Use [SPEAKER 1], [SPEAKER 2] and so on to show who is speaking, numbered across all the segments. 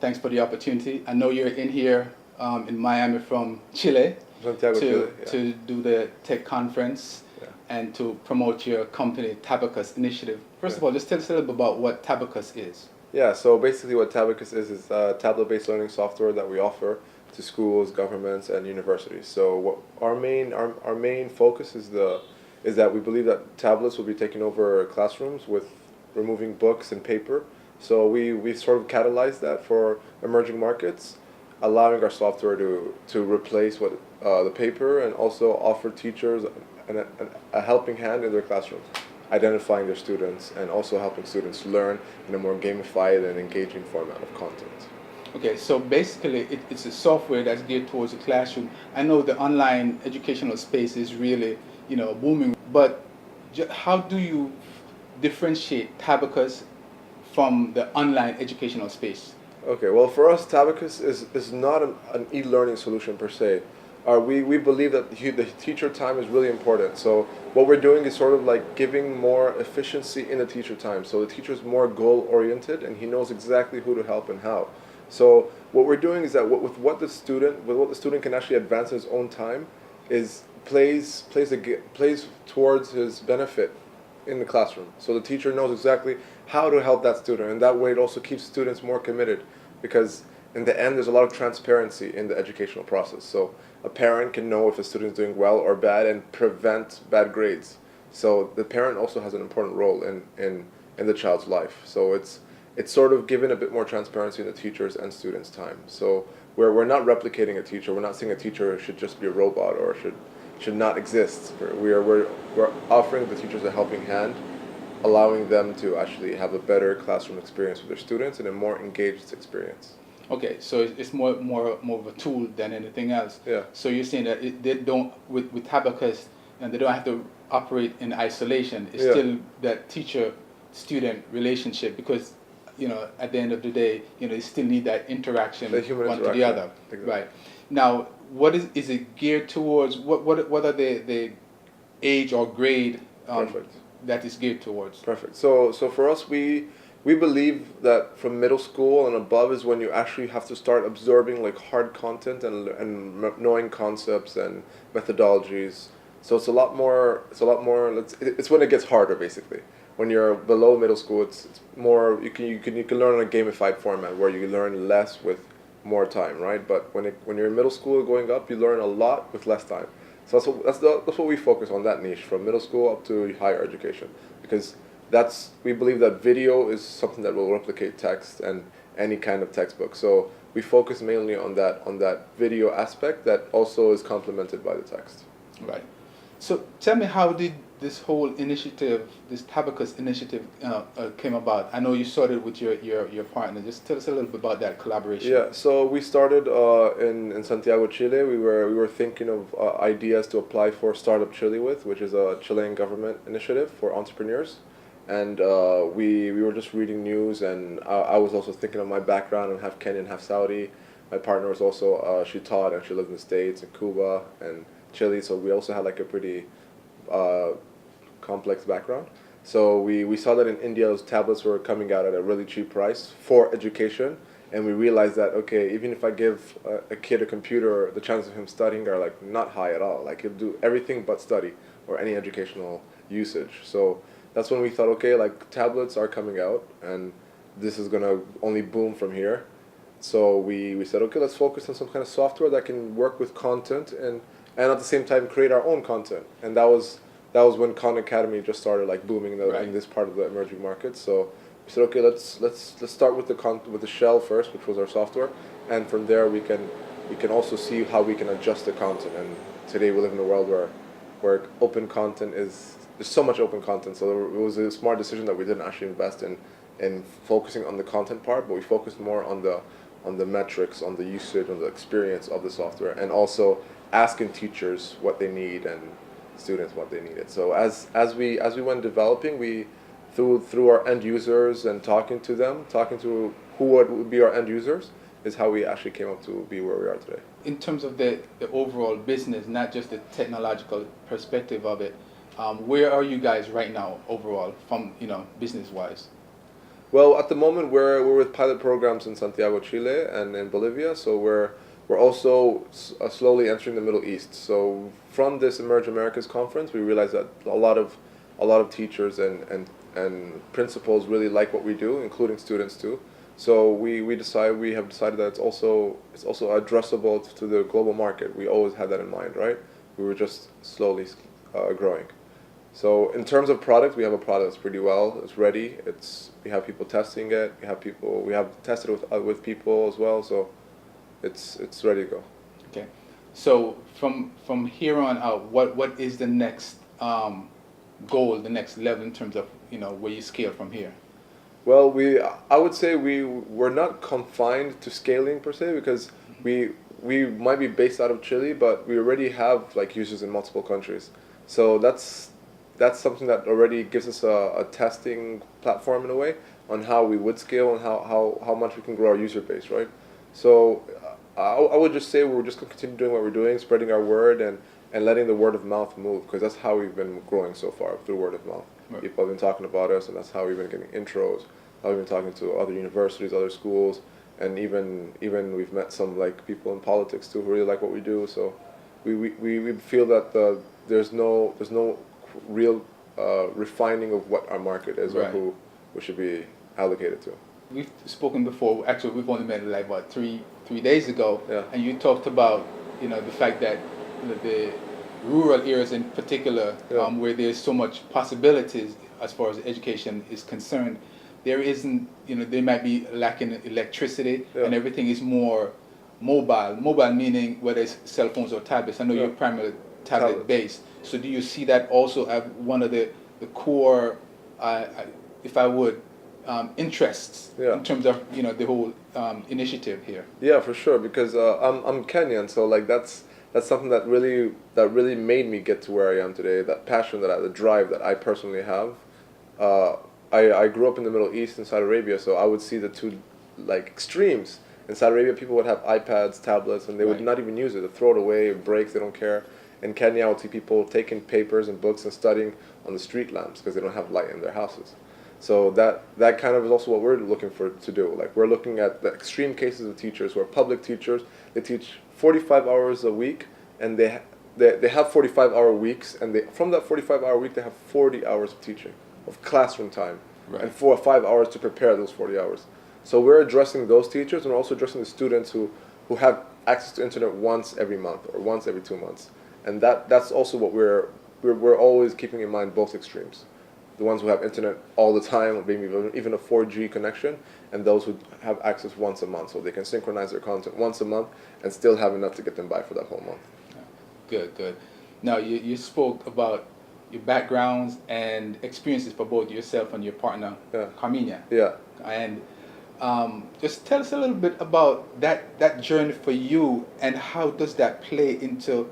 [SPEAKER 1] Thanks for the opportunity. I know you're in here in Miami from Chile
[SPEAKER 2] Santiago, Chile, yeah.
[SPEAKER 1] to do the tech conference
[SPEAKER 2] Yeah.
[SPEAKER 1] and to promote your company, Tabacus Initiative. First of
[SPEAKER 2] Yeah.
[SPEAKER 1] all, just tell us a little bit about what Tabacus is.
[SPEAKER 2] Yeah, so basically what Tabacus is tablet-based learning software that we offer to schools, governments, and universities. So what our main focus is that we believe that tablets will be taking over classrooms with removing books and paper. So we sort of catalyzed that for emerging markets, allowing our software to replace the paper and also offer teachers a helping hand in their classrooms, identifying their students and also helping students learn in a more gamified and engaging format of content.
[SPEAKER 1] Okay, so basically it's a software that's geared towards the classroom. I know the online educational space is really, booming, but how do you differentiate Tabacus from the online educational space?
[SPEAKER 2] Okay, well, for us, Tabacus is not an e-learning solution per se. We believe that the teacher time is really important. So what we're doing is sort of like giving more efficiency in the teacher time. So the teacher is more goal-oriented and he knows exactly who to help and how. So what we're doing is that with what the student can actually advance in his own time is plays towards his benefit in the classroom. So the teacher knows exactly how to help that student, and that way it also keeps students more committed, because in the end there's a lot of transparency in the educational process. So a parent can know if a student is doing well or bad and prevent bad grades. So the parent also has an important role in the child's life. So it's sort of given a bit more transparency in the teachers' and students' time. So we're not replicating a teacher. We're not saying a teacher should just be a robot or should not exist. We're offering the teachers a helping hand, allowing them to actually have a better classroom experience with their students and a more engaged experience.
[SPEAKER 1] Okay, so it's more of a tool than anything else.
[SPEAKER 2] Yeah.
[SPEAKER 1] So you're saying that they don't with Tabacus, and they don't have to operate in isolation. It's
[SPEAKER 2] Yeah.
[SPEAKER 1] still that teacher-student relationship, because at the end of the day, you still need that interaction,
[SPEAKER 2] The human
[SPEAKER 1] one to the
[SPEAKER 2] interaction.
[SPEAKER 1] other.
[SPEAKER 2] Exactly.
[SPEAKER 1] Right. Now, what is it geared towards? What are the age or grade
[SPEAKER 2] Perfect.
[SPEAKER 1] that is geared towards?
[SPEAKER 2] Perfect. So for us, we believe that from middle school and above is when you actually have to start absorbing like hard content and knowing concepts and methodologies. So it's a lot more. It's when it gets harder, basically. When you're below middle school, it's more you can learn in a gamified format where you learn less with more time, right? But when you're in middle school going up, you learn a lot with less time. So that's what we focus on, that niche from middle school up to higher education, because we believe that video is something that will replicate text and any kind of textbook. So we focus mainly on that video aspect that also is complemented by the text.
[SPEAKER 1] Right. So tell me, how did this whole initiative, this Tabacus initiative, came about? I know you started with your partner. Just tell us a little bit about that collaboration.
[SPEAKER 2] Yeah, so we started in Santiago, Chile. We were thinking of ideas to apply for Startup Chile with, which is a Chilean government initiative for entrepreneurs. And we were just reading news, and I was also thinking of my background. I'm half Kenyan, half Saudi. My partner was also, she taught and she lived in the States and Cuba and Chile, so we also had like a pretty complex background. So we saw that in India those tablets were coming out at a really cheap price for education, and we realized that, okay, even if I give a kid a computer, the chances of him studying are like not high at all. Like he'll do everything but study or any educational usage. So that's when we thought, okay, like tablets are coming out and this is gonna only boom from here. So we said, okay, let's focus on some kind of software that can work with content and at the same time create our own content. And that was when Khan Academy just started like booming in this part of the emerging market. So we said, okay, let's start with the shell first, which was our software, and from there we can also see how we can adjust the content. And today we live in a world where open content there's so much open content. So it was a smart decision that we didn't actually invest in focusing on the content part, but we focused more on the metrics, on the usage, on the experience of the software, and also asking teachers what they need and students what they needed. So as we went developing, we through our end users and talking to who would be our end users, is how we actually came up to be where we are today.
[SPEAKER 1] In terms of the overall business, not just the technological perspective of it, where are you guys right now overall from business wise?
[SPEAKER 2] Well, at the moment we're with pilot programs in Santiago, Chile, and in Bolivia. So we're also slowly entering the Middle East. So from this Emerge Americas conference, we realized that a lot of teachers and principals really like what we do, including students too. So we have decided that it's also addressable to the global market. We always had that in mind, right? We were just slowly growing. So in terms of product, we have a product that's pretty well. It's ready. We have people testing it. We have tested with people as well. So it's ready to go.
[SPEAKER 1] Okay. So from here on out, what is the next goal, the next level in terms of where you scale from here?
[SPEAKER 2] Well, I would say we're not confined to scaling per se because we might be based out of Chile, but we already have like users in multiple countries. So that's something that already gives us a testing platform in a way on how we would scale and how much we can grow our user base, right? So I would just say we're just going to continue doing what we're doing, spreading our word and letting the word of mouth move, because that's how we've been growing so far, through word of mouth.
[SPEAKER 1] Right.
[SPEAKER 2] People have been talking about us, and that's how we've been getting intros, how we've been talking to other universities, other schools, and even we've met some like people in politics too who really like what we do. So we feel that there's no real refining of what our market is, or
[SPEAKER 1] Right.
[SPEAKER 2] who we should be allocated to.
[SPEAKER 1] We've spoken before. Actually, we've only met like what three days ago,
[SPEAKER 2] Yeah.
[SPEAKER 1] and you talked about the fact that the rural areas in particular,
[SPEAKER 2] Yeah.
[SPEAKER 1] where there's so much possibilities as far as education is concerned, there isn't they might be lacking electricity,
[SPEAKER 2] Yeah.
[SPEAKER 1] and everything is more mobile. Mobile meaning whether it's cell phones or tablets. I know
[SPEAKER 2] Yeah.
[SPEAKER 1] you're primarily tablet
[SPEAKER 2] Tablets.
[SPEAKER 1] based. So do you see that also as one of the core, if I would, interests
[SPEAKER 2] Yeah.
[SPEAKER 1] in terms of the whole initiative here?
[SPEAKER 2] Yeah, for sure. Because I'm Kenyan, so like that's something that really made me get to where I am today. That passion, the drive that I personally have. I grew up in the Middle East in Saudi Arabia, so I would see the two like extremes. In Saudi Arabia, people would have iPads, tablets, and they would
[SPEAKER 1] Right.
[SPEAKER 2] not even use it. They throw it away, it breaks, they don't care. In Kenya, I would see people taking papers and books and studying on the street lamps because they don't have light in their houses. So that kind of is also what we're looking for to do. Like we're looking at the extreme cases of teachers who are public teachers. They teach 45 hours a week, and they have 45-hour weeks, and from that 45-hour week they have 40 hours of teaching, of classroom time,
[SPEAKER 1] Right.
[SPEAKER 2] and 4 or 5 hours to prepare those 40 hours. So we're addressing those teachers, and we're also addressing the students who have access to internet once every month or once every 2 months, and that's also what we're always keeping in mind, both extremes. The ones who have internet all the time, maybe even a 4G connection, and those who have access once a month, so they can synchronize their content once a month and still have enough to get them by for that whole month.
[SPEAKER 1] Good. Now you spoke about your backgrounds and experiences for both yourself and your partner,
[SPEAKER 2] Yeah.
[SPEAKER 1] Carmina.
[SPEAKER 2] Yeah.
[SPEAKER 1] And just tell us a little bit about that journey for you, and how does that play into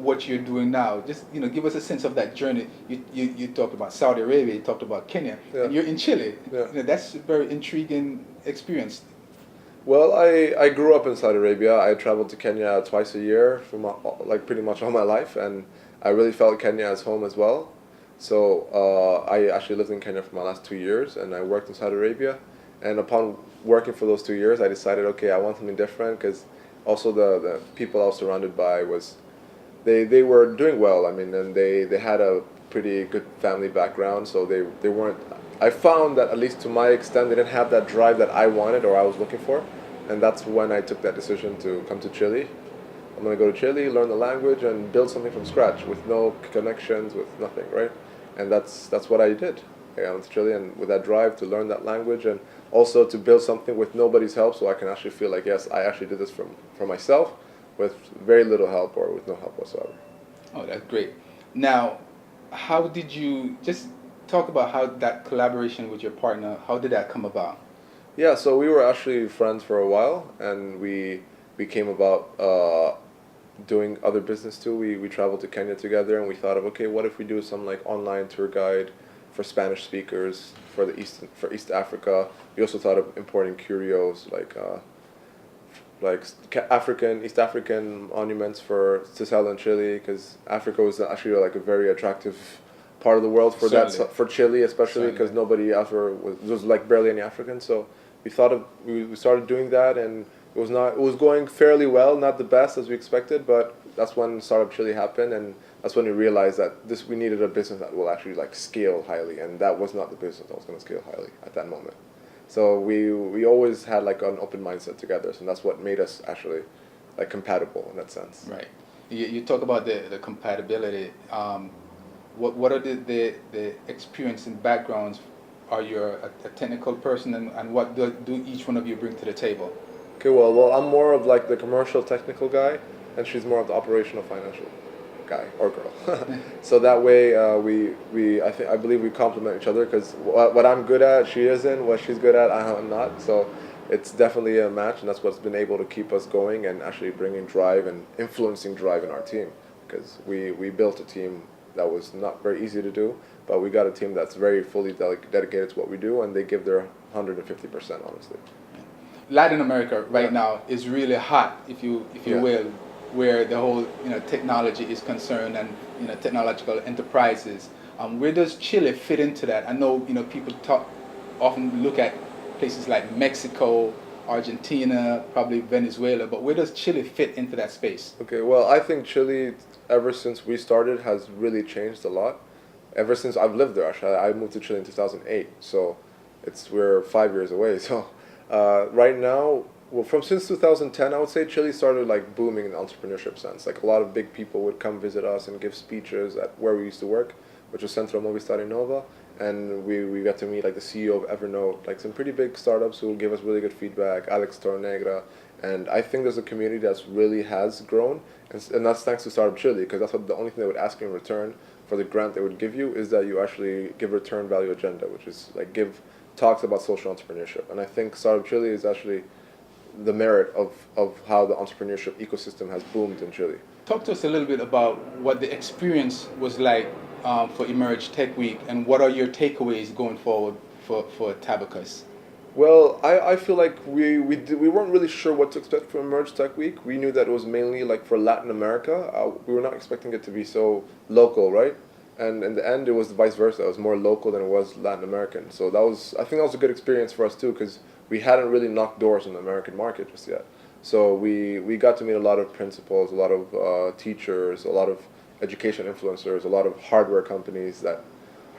[SPEAKER 1] what you're doing now. Just give us a sense of that journey. You talked about Saudi Arabia, you talked about Kenya,
[SPEAKER 2] Yeah.
[SPEAKER 1] and you're in Chile.
[SPEAKER 2] Yeah.
[SPEAKER 1] That's a very intriguing experience.
[SPEAKER 2] Well, I grew up in Saudi Arabia. I traveled to Kenya twice a year for like pretty much all my life, and I really felt Kenya as home as well. So I actually lived in Kenya for my last 2 years, and I worked in Saudi Arabia. And upon working for those 2 years, I decided, okay, I want something different, because also the people I was surrounded by they were doing well. I mean, and they had a pretty good family background, so they weren't. I found that, at least to my extent, they didn't have that drive that I wanted or I was looking for, and that's when I took that decision to come to Chile. I'm gonna go to Chile, learn the language, and build something from scratch with no connections, with nothing, right? And that's what I did. I went to Chile, and with that drive to learn that language, and also to build something with nobody's help, so I can actually feel like, yes, I actually did this for myself, with very little help or with no help whatsoever.
[SPEAKER 1] Oh, that's great. Now, how did you just talk about how that collaboration with your partner? How did that come about?
[SPEAKER 2] Yeah, so we were actually friends for a while, and we came about doing other business too. We traveled to Kenya together, and we thought of, okay, what if we do some like online tour guide for Spanish speakers for East Africa. We also thought of importing curios like East African monuments to sell in Chile, because Africa was actually like a very attractive part of the world for
[SPEAKER 1] Certainly.
[SPEAKER 2] for Chile especially, because
[SPEAKER 1] Certainly.
[SPEAKER 2] nobody ever was, there was like barely any Africans. So we started doing that, and it was going fairly well, not the best as we expected, but that's when Startup Chile happened, and that's when we realized that we needed a business that will actually like scale highly, and that was not the business that was going to scale highly at that moment. So we always had like an open mindset together, so that's what made us actually like compatible in that sense.
[SPEAKER 1] Right. You talk about the compatibility. What are the experience and backgrounds? Are you a technical person, and what do each one of you bring to the table?
[SPEAKER 2] Okay, well, I'm more of like the commercial technical guy, and she's more of the operational financial guy or girl. So that way, I believe we complement each other, because what I'm good at, she isn't. What she's good at, I'm not. So it's definitely a match, and that's what's been able to keep us going and actually bringing drive and influencing drive in our team. Because we built a team that was not very easy to do, but we got a team that's very fully dedicated to what we do, and they give their 150%, honestly.
[SPEAKER 1] Latin America right
[SPEAKER 2] Yeah.
[SPEAKER 1] now is really hot, if you
[SPEAKER 2] Yeah.
[SPEAKER 1] will, where the whole technology is concerned, and technological enterprises. Where does Chile fit into that? I know people often look at places like Mexico, Argentina, probably Venezuela, but where does Chile fit into that space?
[SPEAKER 2] Okay, well, I think Chile, ever since we started, has really changed a lot. Ever since I've lived there, actually, I moved to Chile in 2008, so we're 5 years away. So right now, well, since 2010, I would say Chile started like booming in the entrepreneurship sense. Like a lot of big people would come visit us and give speeches at where we used to work, which was Centro Movistar Innova, and we got to meet like the CEO of Evernote, like some pretty big startups who will give us really good feedback, Alex Tornegra, and I think there's a community that's really has grown, and that's thanks to Startup Chile, because that's what the only thing they would ask you in return for the grant they would give you is that you actually give return value agenda, which is like give talks about social entrepreneurship. And I think Startup Chile is actually the merit of how the entrepreneurship ecosystem has boomed in Chile.
[SPEAKER 1] Talk to us a little bit about what the experience was like for Emerge Tech Week, and what are your takeaways going forward for Tabacus?
[SPEAKER 2] Well, I feel like we weren't really sure what to expect from Emerge Tech Week. We knew that it was mainly like for Latin America. We were not expecting it to be so local, right? And in the end, it was vice versa. It was more local than it was Latin American. So I think that was a good experience for us too, because we hadn't really knocked doors on the American market just yet. So we got to meet a lot of principals, a lot of teachers, a lot of education influencers, a lot of hardware companies that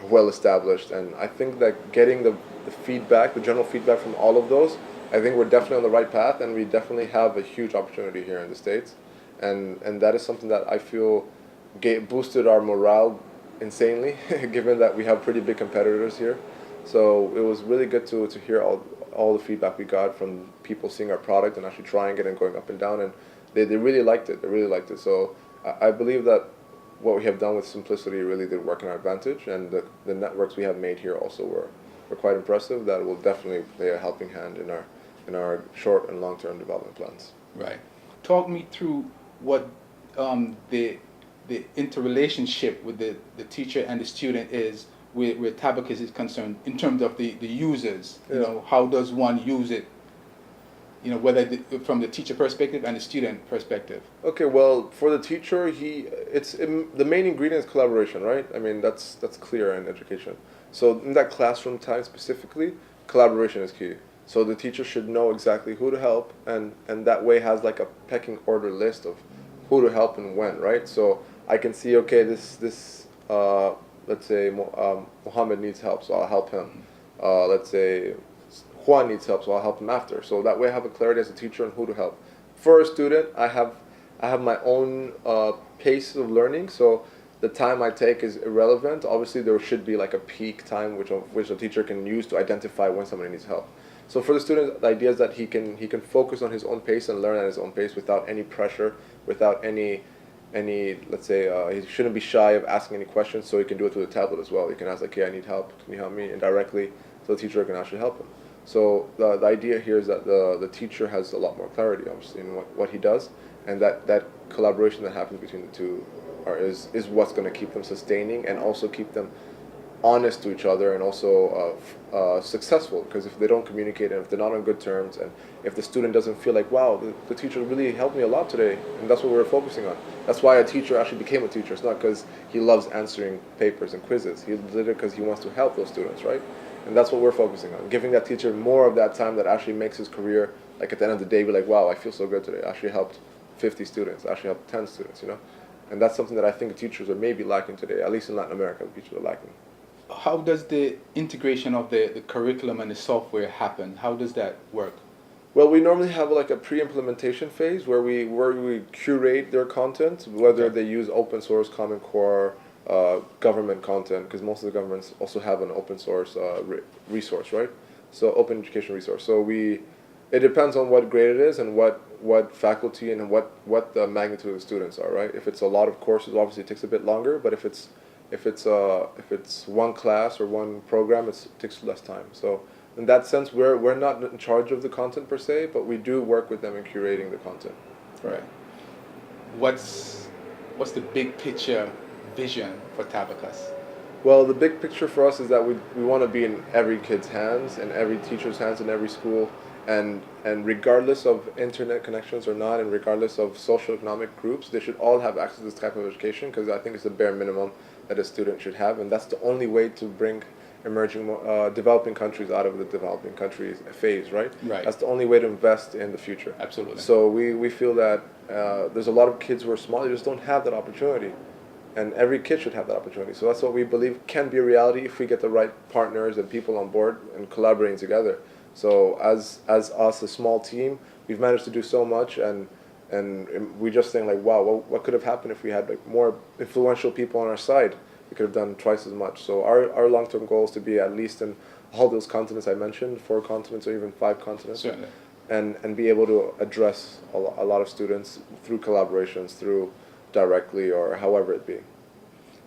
[SPEAKER 2] are well established. And I think that getting the feedback, the general feedback from all of those, I think we're definitely on the right path, and we definitely have a huge opportunity here in the States. And that is something that I feel boosted our morale insanely, given that we have pretty big competitors here. So it was really good to hear all the feedback we got from people seeing our product and actually trying it and going up and down, and they really liked it. They really liked it. So I believe that what we have done with Simplicity really did work in our advantage, and the networks we have made here also were quite impressive. That will definitely play a helping hand in our short and long-term development plans.
[SPEAKER 1] Right. Talk me through what the interrelationship with the teacher and the student is where Tabacus is concerned, in terms of the users.
[SPEAKER 2] Yeah.
[SPEAKER 1] How does one use it? Whether from the teacher perspective and the student perspective.
[SPEAKER 2] Okay, well, for the teacher, the main ingredient is collaboration, right? I mean, that's clear in education. So in that classroom time specifically, collaboration is key. So the teacher should know exactly who to help, and that way has like a pecking order list of who to help and when, right? So I can see, okay, this let's say Mohammed needs help, so I'll help him. Let's say Juan needs help, so I'll help him after. So that way I have a clarity as a teacher on who to help. For a student, I have my own pace of learning, so the time I take is irrelevant. Obviously, there should be like a peak time which a teacher can use to identify when somebody needs help. So for the student, the idea is that he can focus on his own pace and learn at his own pace without any pressure, without any let's say he shouldn't be shy of asking any questions. So he can do it through the tablet as well. He can ask like, "Hey, I need help. Can you help me?" indirectly, so the teacher can actually help him. So the idea here is that the teacher has a lot more clarity, obviously, in what he does, and that collaboration that happens between the two is what's going to keep them sustaining and also keep them honest to each other and also successful, because if they don't communicate and if they're not on good terms and if the student doesn't feel like, wow, the teacher really helped me a lot today, and that's what we're focusing on. That's why a teacher actually became a teacher. It's not because he loves answering papers and quizzes. He did it because he wants to help those students, right? And that's what we're focusing on, giving that teacher more of that time that actually makes his career, like at the end of the day, be like, wow, I feel so good today. I actually helped 50 students. I actually helped 10 students, you know? And that's something that I think teachers are maybe lacking today, at least in Latin America, teachers are lacking.
[SPEAKER 1] How does the integration of the curriculum and the software happen? How does that work?
[SPEAKER 2] Well, we normally have like a pre-implementation phase where we curate their content, whether
[SPEAKER 1] Okay.
[SPEAKER 2] they use open source, Common Core, government content, because most of the governments also have an open source resource, right? So open education resource. So it depends on what grade it is and what faculty and what the magnitude of the students are, right? If it's a lot of courses, obviously it takes a bit longer, but if it's one class or one program, it takes less time. So in that sense, we're not in charge of the content per se, but we do work with them in curating the content.
[SPEAKER 1] Right. What's the big picture vision for Tabacus?
[SPEAKER 2] Well, the big picture for us is that we want to be in every kid's hands and every teacher's hands in every school, and regardless of internet connections or not, and regardless of social economic groups, they should all have access to this type of education, because I think it's the bare minimum that a student should have, and that's the only way to bring developing countries out of the developing countries phase, right?
[SPEAKER 1] Right.
[SPEAKER 2] That's the only way to invest in the future.
[SPEAKER 1] Absolutely.
[SPEAKER 2] So we feel that there's a lot of kids who are small, they just don't have that opportunity. And every kid should have that opportunity. So that's what we believe can be a reality if we get the right partners and people on board and collaborating together. So as us, a small team, we've managed to do so much, and we just think like, wow, what could have happened if we had like more influential people on our side? We could have done twice as much. So our long-term goal is to be at least in all those continents I mentioned, 4 continents or even 5 continents.
[SPEAKER 1] Certainly.
[SPEAKER 2] And be able to address a lot of students through collaborations, through directly or however it be.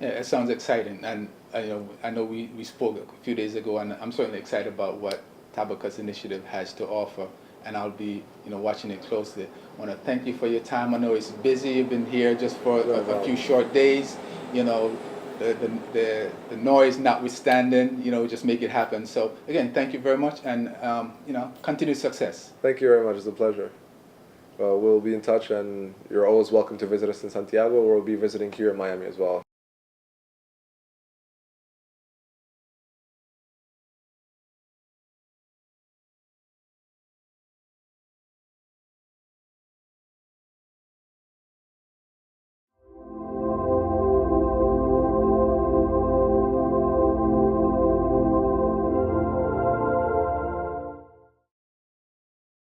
[SPEAKER 1] Yeah, it sounds exciting, and I know we spoke a few days ago, and I'm certainly excited about what Tabacus Initiative has to offer, and I'll be watching it closely. I want to thank you for your time. I know it's busy. You've been here just for a few short days. The noise notwithstanding, just make it happen. So again, thank you very much, and continued success.
[SPEAKER 2] Thank you very much. It's a pleasure. We'll be in touch, and you're always welcome to visit us in Santiago, or we'll be visiting here in Miami as well.